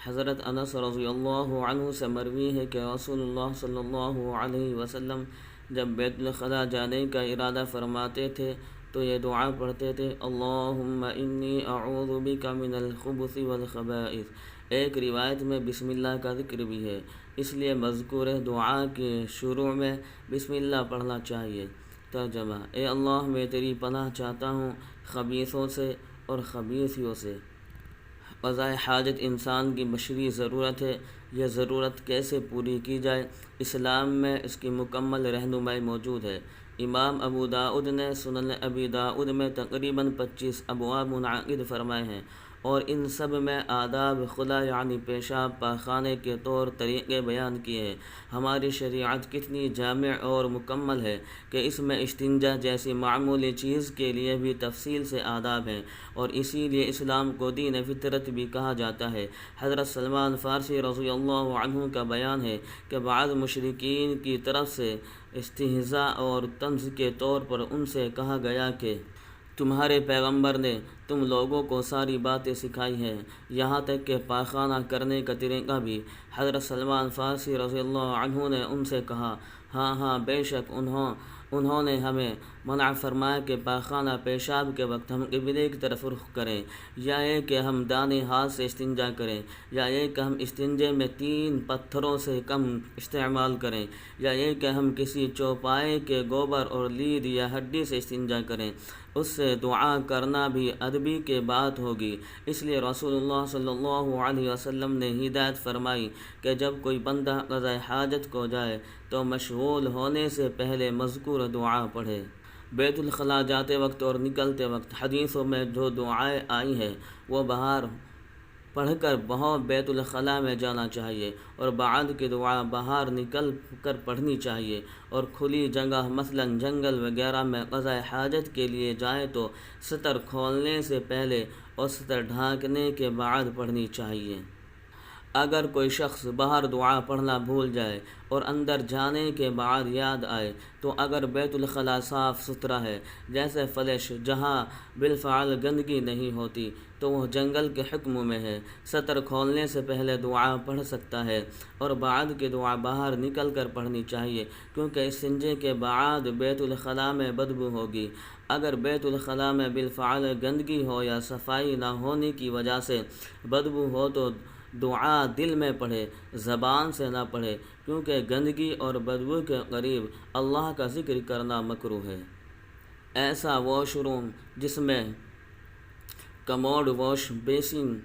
حضرت انس رضی اللہ عنہ سے مروی ہے کہ رسول اللہ صلی اللہ علیہ وسلم جب بیت الخلاء جانے کا ارادہ فرماتے تھے تو یہ دعا پڑھتے تھے، اللہم انی اعوذ بک من الخبث والخبائث۔ ایک روایت میں بسم اللہ کا ذکر بھی ہے، اس لیے مذکور دعا کے شروع میں بسم اللہ پڑھنا چاہیے۔ ترجمہ: اے اللہ، میں تیری پناہ چاہتا ہوں خبیثوں سے اور خبیثیوں سے۔ قضائے حاجت انسان کی بشری ضرورت ہے۔ یہ ضرورت کیسے پوری کی جائے؟ اسلام میں اس کی مکمل رہنمائی موجود ہے۔ امام ابو داؤد نے سنن ابی داؤد میں تقریباً 25 ابواب منعقد فرمائے ہیں، اور ان سب میں آداب خلا یعنی پیشاب پاخانے کے طور طریقے بیان کیے ہیں۔ ہماری شریعت کتنی جامع اور مکمل ہے کہ اس میں استنجا جیسی معمولی چیز کے لیے بھی تفصیل سے آداب ہیں، اور اسی لیے اسلام کو دین فطرت بھی کہا جاتا ہے۔ حضرت سلمان فارسی رضی اللہ عنہ کا بیان ہے کہ بعض مشرکین کی طرف سے استہزاء اور طنز کے طور پر ان سے کہا گیا کہ تمہارے پیغمبر نے تم لوگوں کو ساری باتیں سکھائی ہیں، یہاں تک کہ پاخانہ کرنے کا طریقہ بھی۔ حضرت سلمان فارسی رضی اللہ عنہ نے ان سے کہا، ہاں بے شک انہوں نے ہمیں منع فرمایا کہ پاخانہ پیشاب کے وقت ہم قبلے کی طرف رخ کریں، یا یہ کہ ہم دانے ہاتھ سے استنجا کریں، یا یہ کہ ہم استنجے میں 3 پتھروں سے کم استعمال کریں، یا یہ کہ ہم کسی چوپائے کے گوبر اور لید یا ہڈی سے استنجا کریں۔ اس سے دعا کرنا بھی ادبی کے بات ہوگی۔ اس لیے رسول اللہ صلی اللہ علیہ وسلم نے ہدایت فرمائی کہ جب کوئی بندہ قضاء حاجت کو جائے تو مشغول ہونے سے پہلے مذکور دعا پڑھے۔ بیت الخلاء جاتے وقت اور نکلتے وقت حدیثوں میں جو دعائیں آئی ہیں وہ باہر پڑھ کر بہت بیت الخلاء میں جانا چاہیے، اور بعد کی دعا باہر نکل کر پڑھنی چاہیے، اور کھلی جگہ مثلا جنگل وغیرہ میں قضاء حاجت کے لیے جائیں تو ستر کھولنے سے پہلے اور ستر ڈھانکنے کے بعد پڑھنی چاہیے۔ اگر کوئی شخص باہر دعا پڑھنا بھول جائے اور اندر جانے کے بعد یاد آئے تو اگر بیت الخلاء صاف ستھرا ہے جیسے فلش جہاں بالفعل گندگی نہیں ہوتی تو وہ جنگل کے حکم میں ہے، ستر کھولنے سے پہلے دعا پڑھ سکتا ہے، اور بعد کی دعا باہر نکل کر پڑھنی چاہیے، کیونکہ استنجے کے بعد بیت الخلاء میں بدبو ہوگی۔ اگر بیت الخلاء میں بالفعل گندگی ہو یا صفائی نہ ہونے کی وجہ سے بدبو ہو تو دعا دل میں پڑھے، زبان سے نہ پڑھے، کیونکہ گندگی اور بدبو کے قریب اللہ کا ذکر کرنا مکروہ ہے۔ ایسا واش روم جس میں کموڈ، واش بیسن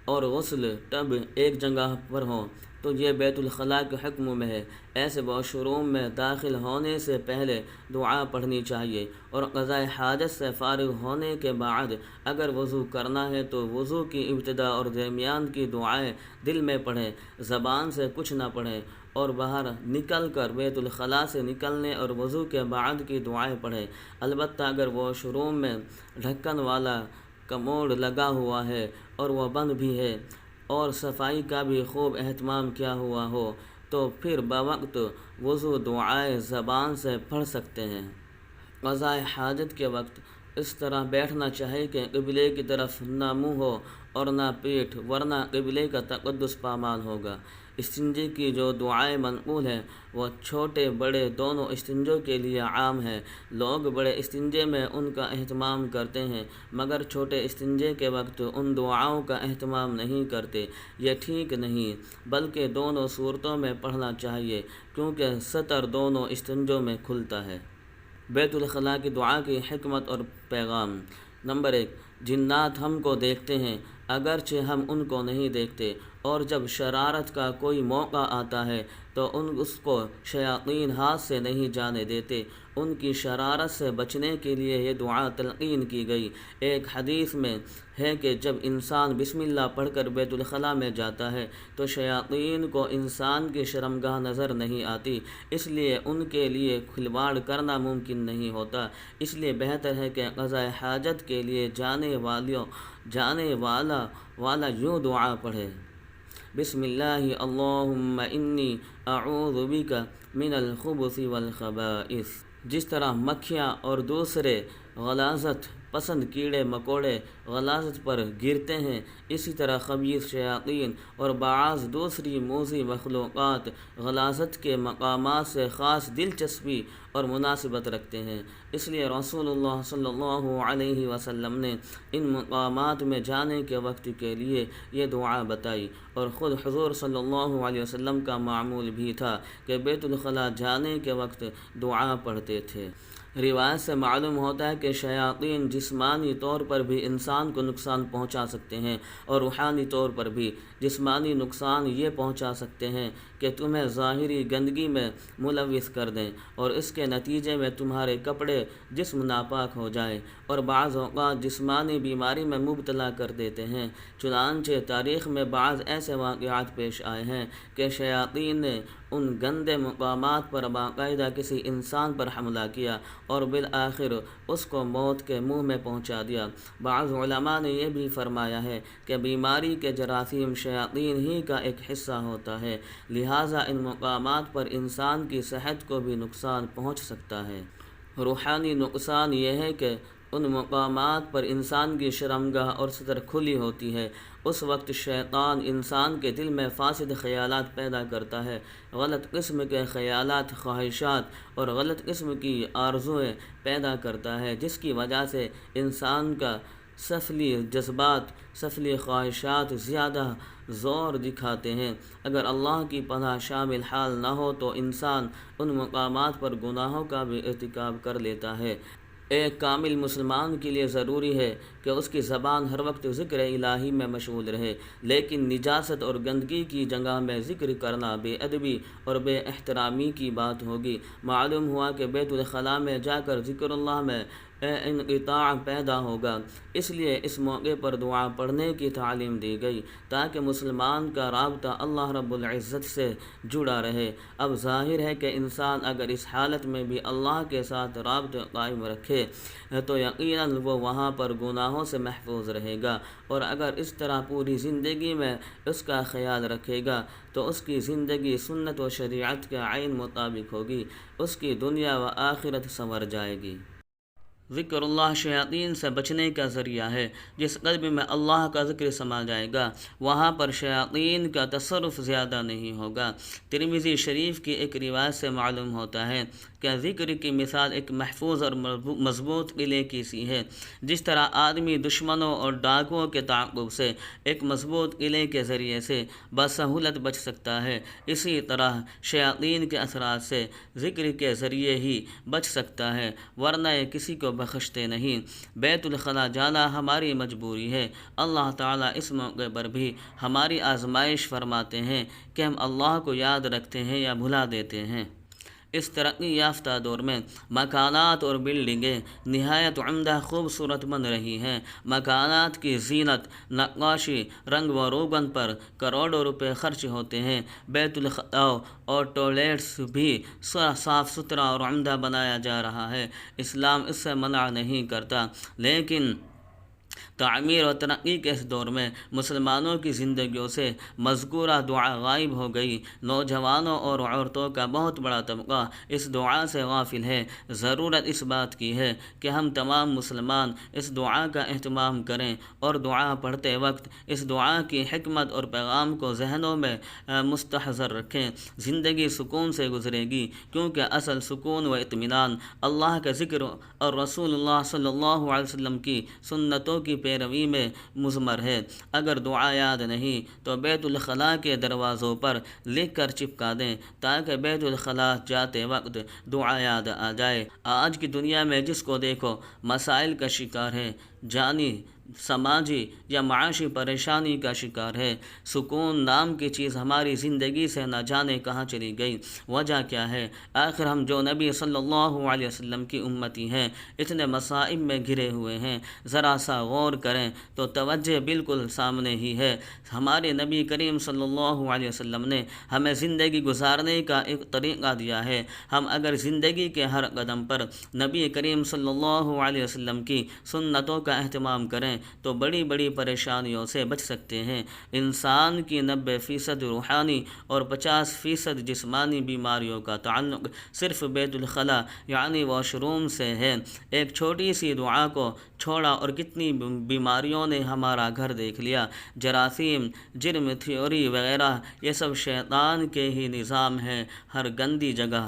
اور غسل ٹب ایک جگہ پر ہوں تو یہ بیت الخلاء کے حکم میں ہے۔ ایسے واش روم میں داخل ہونے سے پہلے دعا پڑھنی چاہیے، اور قضاء حاجت سے فارغ ہونے کے بعد اگر وضو کرنا ہے تو وضو کی ابتدا اور درمیان کی دعائیں دل میں پڑھیں، زبان سے کچھ نہ پڑھیں، اور باہر نکل کر بیت الخلاء سے نکلنے اور وضو کے بعد کی دعائیں پڑھیں۔ البتہ اگر واش روم میں ڈھکن والا کموڈ لگا ہوا ہے اور وہ بند بھی ہے اور صفائی کا بھی خوب اہتمام کیا ہوا ہو تو پھر بوقت وضو دعائیں زبان سے پڑھ سکتے ہیں۔ قضاء حاجت کے وقت اس طرح بیٹھنا چاہیے کہ قبلے کی طرف نہ منہ ہو اور نہ پیٹھ، ورنہ قبلے کا تقدس پامال ہوگا۔ استنجے کی جو دعائیں منقول ہیں وہ چھوٹے بڑے دونوں استنجوں کے لیے عام ہیں۔ لوگ بڑے استنجے میں ان کا اہتمام کرتے ہیں مگر چھوٹے استنجے کے وقت ان دعاؤں کا اہتمام نہیں کرتے، یہ ٹھیک نہیں، بلکہ دونوں صورتوں میں پڑھنا چاہیے، کیونکہ ستر دونوں استنجوں میں کھلتا ہے۔ بیت الخلاء کی دعا کی حکمت اور پیغام۔ نمبر 1، جنات ہم کو دیکھتے ہیں اگرچہ ہم ان کو نہیں دیکھتے، اور جب شرارت کا کوئی موقع آتا ہے تو اس کو شیاطین ہاتھ سے نہیں جانے دیتے۔ ان کی شرارت سے بچنے کے لیے یہ دعا تلقین کی گئی۔ ایک حدیث میں ہے کہ جب انسان بسم اللہ پڑھ کر بیت الخلاء میں جاتا ہے تو شیاطین کو انسان کی شرمگاہ نظر نہیں آتی، اس لیے ان کے لیے کھلواڑ کرنا ممکن نہیں ہوتا۔ اس لیے بہتر ہے کہ قضاء حاجت کے لیے جانے والا یوں دعا پڑھے، بسم اللہ اللہم انی اعوذ بک من الخبث والخبائث۔ جس طرح مکھیاں اور دوسرے غلاظت پسند کیڑے مکوڑے غلاظت پر گرتے ہیں، اسی طرح خبیث شیاطین اور بعض دوسری موذی مخلوقات غلاظت کے مقامات سے خاص دلچسپی اور مناسبت رکھتے ہیں۔ اس لیے رسول اللہ صلی اللہ علیہ وسلم نے ان مقامات میں جانے کے وقت کے لیے یہ دعا بتائی، اور خود حضور صلی اللہ علیہ وسلم کا معمول بھی تھا کہ بیت الخلاء جانے کے وقت دعا پڑھتے تھے۔ روایت سے معلوم ہوتا ہے کہ شیاطین جسمانی طور پر بھی انسان کو نقصان پہنچا سکتے ہیں، اور روحانی طور پر بھی۔ جسمانی نقصان یہ پہنچا سکتے ہیں کہ تمہیں ظاہری گندگی میں ملوث کر دیں، اور اس کے نتیجے میں تمہارے کپڑے جسم ناپاک ہو جائیں، اور بعض اوقات جسمانی بیماری میں مبتلا کر دیتے ہیں۔ چنانچہ تاریخ میں بعض ایسے واقعات پیش آئے ہیں کہ شیاطین نے ان گندے مقامات پر باقاعدہ کسی انسان پر حملہ کیا اور بالآخر اس کو موت کے منہ میں پہنچا دیا۔ بعض علماء نے یہ بھی فرمایا ہے کہ بیماری کے جراثیم شیاطین ہی کا ایک حصہ ہوتا ہے، لہٰذا ان مقامات پر انسان کی صحت کو بھی نقصان پہنچ سکتا ہے۔ روحانی نقصان یہ ہے کہ ان مقامات پر انسان کی شرمگاہ اور صدر کھلی ہوتی ہے، اس وقت شیطان انسان کے دل میں فاسد خیالات پیدا کرتا ہے، غلط قسم کے خیالات، خواہشات اور غلط قسم کی آرزوئیں پیدا کرتا ہے، جس کی وجہ سے انسان کا سفلی جذبات، سفلی خواہشات زیادہ زور دکھاتے ہیں۔ اگر اللہ کی پناہ شامل حال نہ ہو تو انسان ان مقامات پر گناہوں کا بھی ارتکاب کر لیتا ہے۔ ایک کامل مسلمان کے لیے ضروری ہے کہ اس کی زبان ہر وقت ذکر الہی میں مشغول رہے، لیکن نجاست اور گندگی کی جگہ میں ذکر کرنا بے ادبی اور بے احترامی کی بات ہوگی۔ معلوم ہوا کہ بیت الخلاء میں جا کر ذکر اللہ میں انقطاع پیدا ہوگا، اس لیے اس موقع پر دعا پڑھنے کی تعلیم دی گئی تاکہ مسلمان کا رابطہ اللہ رب العزت سے جڑا رہے۔ اب ظاہر ہے کہ انسان اگر اس حالت میں بھی اللہ کے ساتھ رابطہ قائم رکھے تو یقیناً وہ وہاں پر گناہوں سے محفوظ رہے گا، اور اگر اس طرح پوری زندگی میں اس کا خیال رکھے گا تو اس کی زندگی سنت و شریعت کے عین مطابق ہوگی، اس کی دنیا و آخرت سنور جائے گی۔ ذکر اللہ شیاطین سے بچنے کا ذریعہ ہے۔ جس قلب میں اللہ کا ذکر سما جائے گا وہاں پر شیاطین کا تصرف زیادہ نہیں ہوگا۔ ترمذی شریف کی ایک روایت سے معلوم ہوتا ہے کہ ذکر کی مثال ایک محفوظ اور مضبوط قلعے کی سی ہے۔ جس طرح آدمی دشمنوں اور ڈاکوؤں کے تعاقب سے ایک مضبوط قلعے کے ذریعے سے بسہولت بچ سکتا ہے، اسی طرح شیاطین کے اثرات سے ذکر کے ذریعے ہی بچ سکتا ہے، ورنہ یہ کسی کو بخشتے نہیں۔ بیت الخلاء جانا ہماری مجبوری ہے۔ اللہ تعالیٰ اس موقع پر بھی ہماری آزمائش فرماتے ہیں کہ ہم اللہ کو یاد رکھتے ہیں یا بھلا دیتے ہیں۔ اس ترقی یافتہ دور میں مکانات اور بلڈنگیں نہایت عمدہ خوبصورت بن رہی ہیں۔ مکانات کی زینت، نقاشی، رنگ و روگن پر کروڑوں روپے خرچ ہوتے ہیں۔ بیت الخلاء اور ٹوائلٹس بھی صاف ستھرا اور عمدہ بنایا جا رہا ہے۔ اسلام اس سے منع نہیں کرتا، لیکن تعمیر و ترقی کے اس دور میں مسلمانوں کی زندگیوں سے مذکورہ دعا غائب ہو گئی۔ نوجوانوں اور عورتوں کا بہت بڑا طبقہ اس دعا سے غافل ہے۔ ضرورت اس بات کی ہے کہ ہم تمام مسلمان اس دعا کا اہتمام کریں اور دعا پڑھتے وقت اس دعا کی حکمت اور پیغام کو ذہنوں میں مستحضر رکھیں۔ زندگی سکون سے گزرے گی، کیونکہ اصل سکون و اطمینان اللہ کا ذکر اور رسول اللہ صلی اللہ علیہ وسلم کی سنتوں کی پیروی میں مضمر ہے۔ اگر دعا یاد نہیں تو بیت الخلاء کے دروازوں پر لکھ کر چپکا دیں تاکہ بیت الخلاء جاتے وقت دعا یاد آ جائے۔ آج کی دنیا میں جس کو دیکھو مسائل کا شکار ہے، جانی، سماجی یا معاشی پریشانی کا شکار ہے۔ سکون نام کی چیز ہماری زندگی سے نہ جانے کہاں چلی گئی۔ وجہ کیا ہے؟ آخر ہم جو نبی صلی اللہ علیہ وسلم کی امتی ہیں اتنے مصائب میں گھرے ہوئے ہیں۔ ذرا سا غور کریں تو توجہ بالکل سامنے ہی ہے۔ ہمارے نبی کریم صلی اللہ علیہ وسلم نے ہمیں زندگی گزارنے کا ایک طریقہ دیا ہے۔ ہم اگر زندگی کے ہر قدم پر نبی کریم صلی اللہ علیہ وسلم کی سنتوں کا اہتمام کریں ہیں تو بڑی بڑی پریشانیوں سے بچ سکتے ہیں۔ انسان کی 90% روحانی اور 50% جسمانی بیماریوں کا تعلق صرف بیت الخلاء یعنی واش روم سے ہے۔ ایک چھوٹی سی دعا کو چھوڑا اور کتنی بیماریوں نے ہمارا گھر دیکھ لیا۔ جراثیم، جرم تھیوری وغیرہ یہ سب شیطان کے ہی نظام ہیں۔ ہر گندی جگہ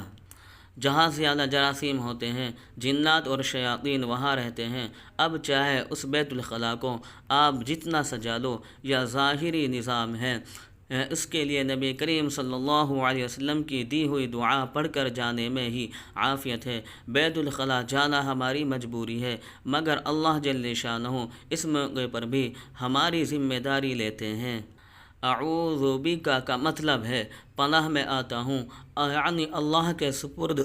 جہاں زیادہ جراثیم ہوتے ہیں، جنات اور شیاطین وہاں رہتے ہیں۔ اب چاہے اس بیت الخلاء کو آپ جتنا سجا لو، یہ ظاہری نظام ہے، اس کے لیے نبی کریم صلی اللہ علیہ وسلم کی دی ہوئی دعا پڑھ کر جانے میں ہی عافیت ہے۔ بیت الخلاء جانا ہماری مجبوری ہے، مگر اللہ جل شانہ اس موقع پر بھی ہماری ذمہ داری لیتے ہیں۔ اعوذ بک کا مطلب ہے پناہ میں آتا ہوں، یعنی اللہ کے سپرد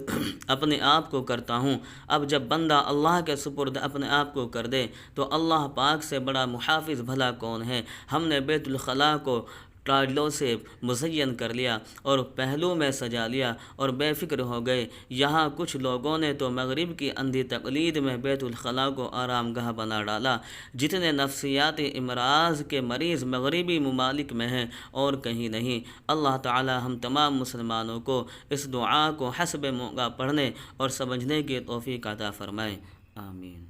اپنے آپ کو کرتا ہوں۔ اب جب بندہ اللہ کے سپرد اپنے آپ کو کر دے تو اللہ پاک سے بڑا محافظ بھلا کون ہے۔ ہم نے بیت الخلاء کو ٹائلوں سے مزین کر لیا اور پہلو میں سجا لیا اور بے فکر ہو گئے۔ یہاں کچھ لوگوں نے تو مغرب کی اندھی تقلید میں بیت الخلاء کو آرام گاہ بنا ڈالا۔ جتنے نفسیاتی امراض کے مریض مغربی ممالک میں ہیں اور کہیں نہیں۔ اللہ تعالی ہم تمام مسلمانوں کو اس دعا کو حسب موقع پڑھنے اور سمجھنے کی توفیق عطا فرمائے، آمین۔